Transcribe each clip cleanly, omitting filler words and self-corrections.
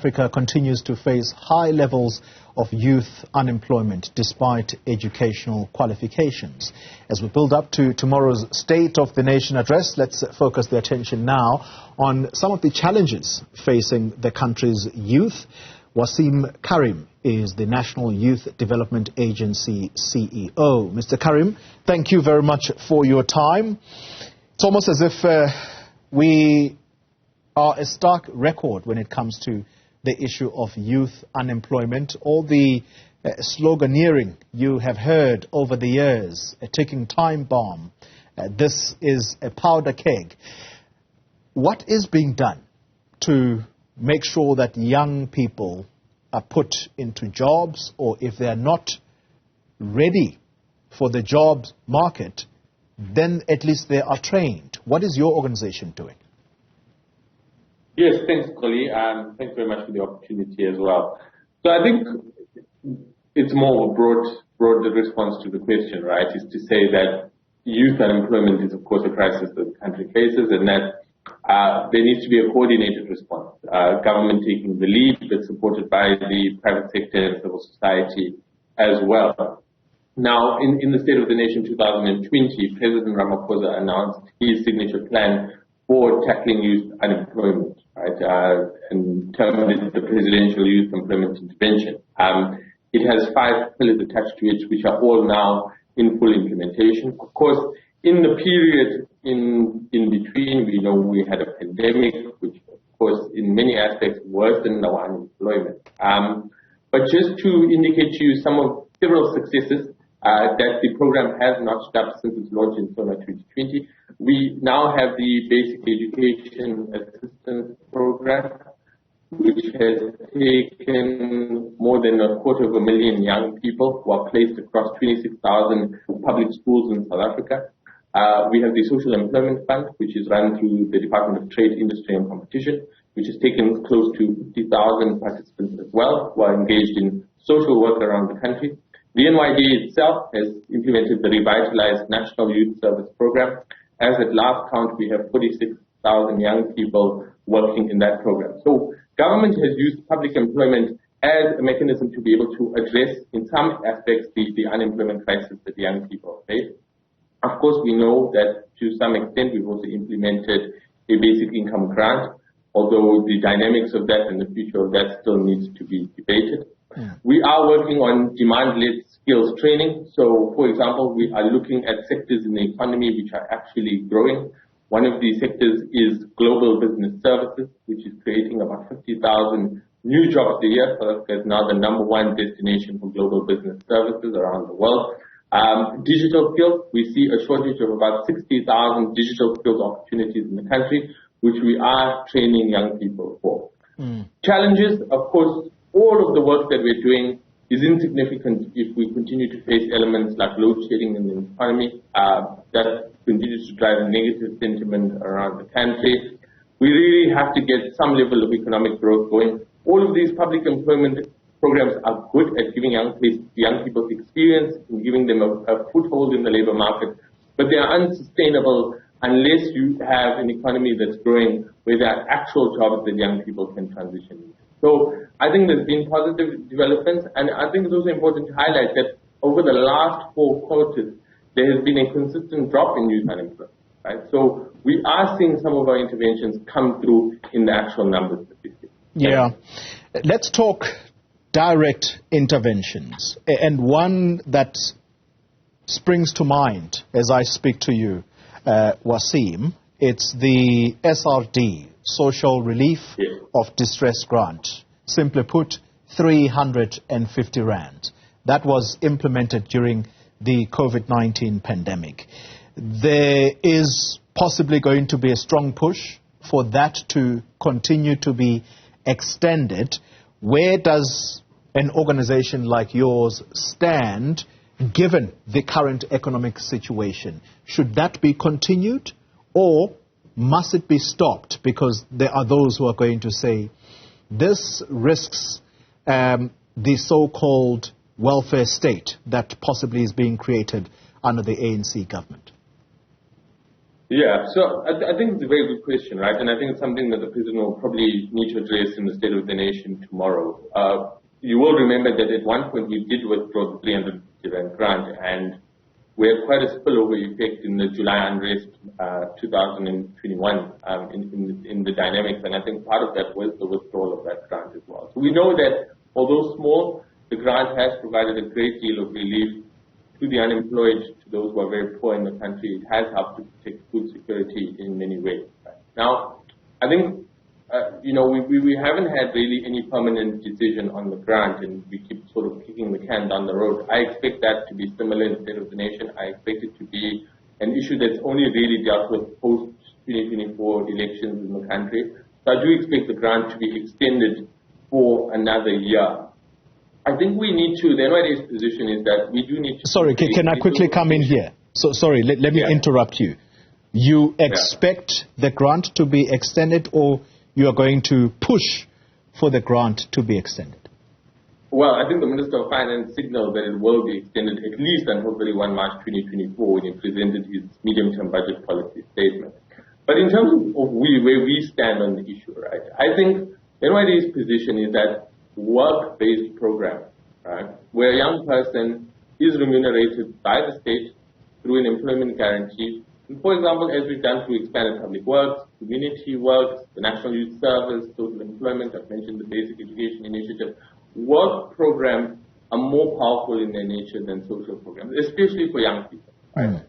Africa continues to face high levels of youth unemployment despite educational qualifications. As we build up to tomorrow's State of the Nation address, let's focus the attention now on some of the challenges facing the country's youth. Waseem Carrim is the National Youth Development Agency CEO. Mr. Carrim, thank you very much for your time. It's almost as if we are a stark record when it comes to the issue of youth unemployment. All the sloganeering you have heard over the years, a ticking time bomb, this is a powder keg. What is being done to make sure that young people are put into jobs, or if they are not ready for the job market, then at least they are trained? What is your organization doing? Yes, thanks, Koli. Thanks very much for the opportunity as well. So I think it's more of a broad response to the question, right, is to say that youth unemployment is, of course, a crisis that the country faces, and that there needs to be a coordinated response. Government taking the lead, but supported by the private sector and civil society as well. Now, in the State of the Nation 2020, President Ramaphosa announced his signature plan for tackling youth unemployment, right, and termed it the Presidential Youth Employment Intervention. It has 5 pillars attached to it, which are all now in full implementation. Of course, in the period in between, we know we had a pandemic, which, of course, in many aspects worsened our unemployment. But just to indicate to you several successes that the program has notched up since its launch in SONA 2020. We now have the Basic Education Assistance Program, which has taken more than 250,000 young people who are placed across 26,000 public schools in South Africa. We have the Social Employment Fund, which is run through the Department of Trade, Industry and Competition, which has taken close to 50,000 participants as well, who are engaged in social work around the country. The NYDA itself has implemented the revitalized National Youth Service Program. As at last count, we have 46,000 young people working in that program. So government has used public employment as a mechanism to be able to address, in some aspects, the unemployment crisis that young people face. Of course, we know that to some extent we've also implemented a basic income grant, although the dynamics of that and the future of that still needs to be debated. Yeah. We are working on demand-led skills training. So, for example, we are looking at sectors in the economy which are actually growing. One of these sectors is global business services, which is creating about 50,000 new jobs a year. South Africa is now the #1 destination for global business services around the world. Digital skills, we see a shortage of about 60,000 digital skills opportunities in the country, which we are training young people for. Challenges, of course, all of the work that we're doing is insignificant if we continue to face elements like load shedding in the economy that continues to drive negative sentiment around the country. We really have to get some level of economic growth going. All of these public employment programs are good at giving young people experience and giving them a foothold in the labor market, but they are unsustainable unless you have an economy that's growing where there are actual jobs that young people can transition into. So I think there's been positive developments, and I think it's also important to highlight that over the last 4 quarters, there has been a consistent drop in youth unemployment, right? So we are seeing some of our interventions come through in the actual numbers that we see. Yeah. Let's talk direct interventions. And one that springs to mind as I speak to you, Waseem, it's the SRD, Social Relief of Distress Grant. Simply put, 350 Rand. That was implemented during the COVID-19 pandemic. There is possibly going to be a strong push for that to continue to be extended. Where does an organization like yours stand given the current economic situation? Should that be continued, or must it be stopped? Because there are those who are going to say this risks the so-called welfare state that possibly is being created under the ANC government. Yeah, so I think it's a very good question, right? And I think it's something that the President will probably need to address in the State of the Nation tomorrow. You will remember that at one point we did withdraw the 300 Rand grant, and we had quite a spillover effect in the July unrest 2021 in the dynamics, and I think part of that was the withdrawal of that grant as well. So we know that although small, the grant has provided a great deal of relief to the unemployed, to those who are very poor in the country. It has helped to protect food security in many ways. Right? Now, I think, we haven't had really any permanent decision on the grant, and we keep sort of kicking the can down the road. I expect that to be similar in the State of the Nation. I expect it to be an issue that's only really dealt with post-2024 elections in the country. So I do expect the grant to be extended for another year. I think we need to, the NYDA's position is that we do need to... Sorry, can I quickly come in here? So, sorry, let me interrupt you. You expect the grant to be extended, or you are going to push for the grant to be extended? Well, I think the Minister of Finance signaled that it will be extended at least until 31 March 2024 when he presented his medium-term budget policy statement. But in terms of where we stand on the issue, right, I think NYDA's position is that work-based program, right, where a young person is remunerated by the state through an employment guarantee. And for example, as we've done through expanded public works, community works, the National Youth Service, social employment, I've mentioned the basic education initiative. Work programs are more powerful in their nature than social programs, especially for young people, right?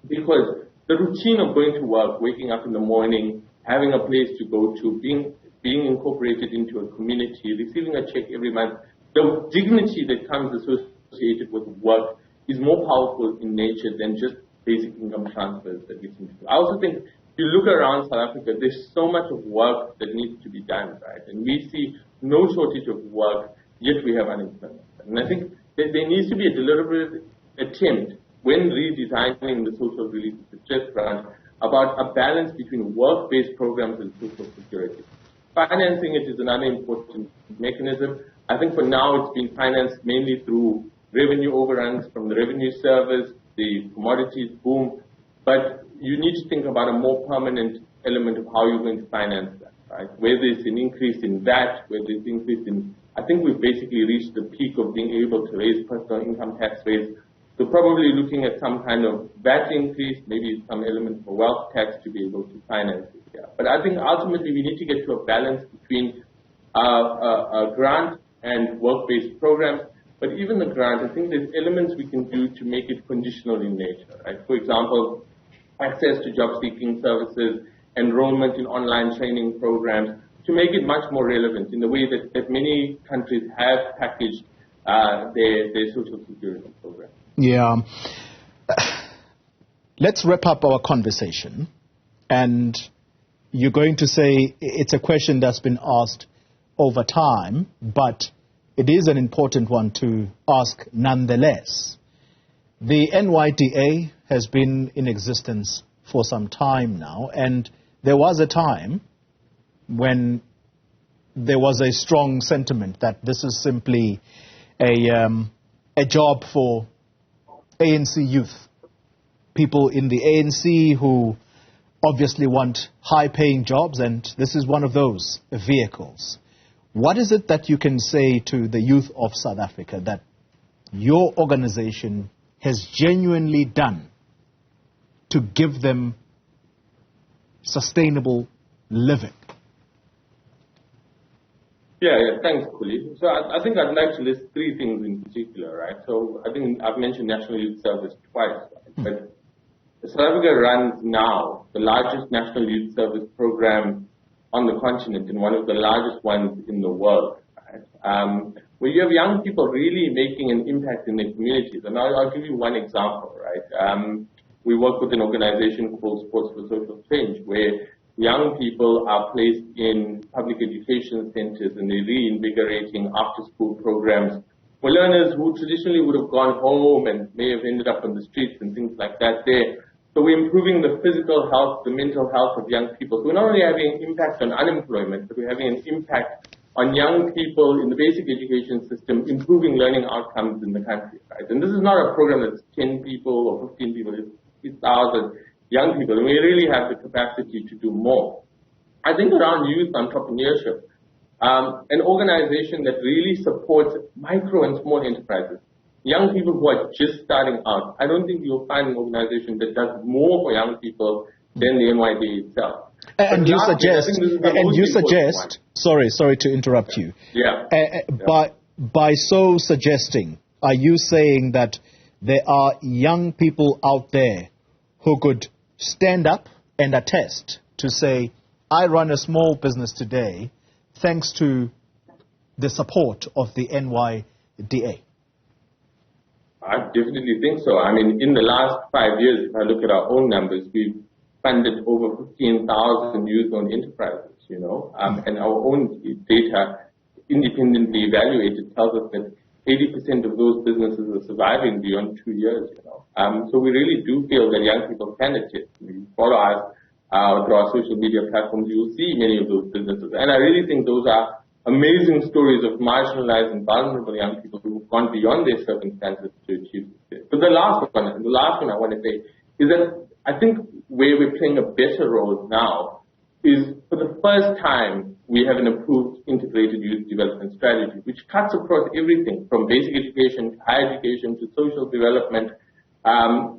Because the routine of going to work, waking up in the morning, having a place to go to, being incorporated into a community, receiving a check every month, the dignity that comes associated with work is more powerful in nature than just basic income transfers that we seem to do. I also think if you look around South Africa, there's so much of work that needs to be done, right? And we see no shortage of work, yet we have unemployment. And I think that there needs to be a deliberate attempt when redesigning the social relief distress grant about a balance between work-based programs and social security. Financing it is another important mechanism. I think for now it's been financed mainly through revenue overruns from the revenue service, the commodities boom, but you need to think about a more permanent element of how you're going to finance that, right? Whether it's an increase in VAT, whether it's an increase in, I think we've basically reached the peak of being able to raise personal income tax rates. So probably looking at some kind of VAT increase, maybe some element for wealth tax to be able to finance it. Yeah. But I think ultimately we need to get to a balance between a grant and work-based programs. But even the grant, I think there's elements we can do to make it conditional in nature, right? For example, access to job-seeking services, enrollment in online training programs, to make it much more relevant in the way that many countries have packaged their social security programs. Yeah. Let's wrap up our conversation. And you're going to say it's a question that's been asked over time, but it is an important one to ask nonetheless. The NYDA has been in existence for some time now, and there was a time when there was a strong sentiment that this is simply a job for ANC youth, people in the ANC who obviously want high-paying jobs, and this is one of those vehicles. What is it that you can say to the youth of South Africa that your organization has genuinely done to give them sustainable living? Yeah, thanks, Kuli. So I think I'd like to list three things in particular, right? So I think I've mentioned National Youth Service twice, right? But South Africa runs now the largest National Youth Service program on the continent and one of the largest ones in the world, right? Where you have young people really making an impact in their communities. And I'll give you one example, right? We work with an organization called Sports for Social Change, where young people are placed in public education centers and they're reinvigorating after-school programs for learners who traditionally would have gone home and may have ended up on the streets and things like that there. So we're improving the physical health, the mental health of young people. So we're not only having an impact on unemployment, but we're having an impact on young people in the basic education system, improving learning outcomes in the country, right? And this is not a program that's 10 people or 15 people, it's thousands. young people, and we really have the capacity to do more. I think around youth entrepreneurship, an organization that really supports micro and small enterprises, young people who are just starting out. I don't think you'll find an organization that does more for young people than the NYDA itself. And you suggest, sorry to interrupt you. By so suggesting, are you saying that there are young people out there who could stand up and attest to say, I run a small business today thanks to the support of the NYDA? I definitely think so. I mean, in the last 5 years, if I look at our own numbers, we've funded over 15,000 youth-owned enterprises, and our own data, independently evaluated, tells us that 80% of those businesses are surviving beyond 2 years, So we really do feel that young people can attest. You follow us through our social media platforms, you will see many of those businesses. And I really think those are amazing stories of marginalized and vulnerable young people who've gone beyond their circumstances to achieve success. But the last one I want to say is that I think where we're playing a better role now is, for the first time, we have an approved integrated youth development strategy, which cuts across everything from basic education to higher education to social development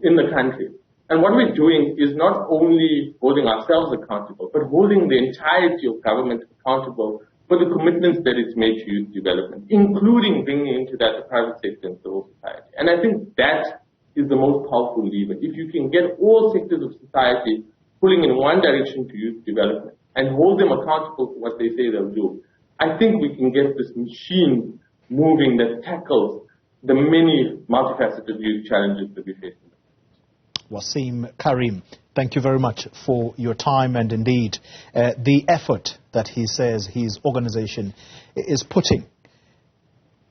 in the country. And what we're doing is not only holding ourselves accountable, but holding the entirety of government accountable for the commitments that it's made to youth development, including bringing into that the private sector and civil society. And I think that is the most powerful lever. If you can get all sectors of society pulling in one direction to youth development and hold them accountable for what they say they'll do, I think we can get this machine moving that tackles the many multifaceted youth challenges that we face. Waseem Carrim, thank you very much for your time and indeed the effort that he says his organization is putting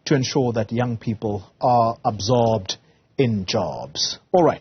to ensure that young people are absorbed in jobs. All right.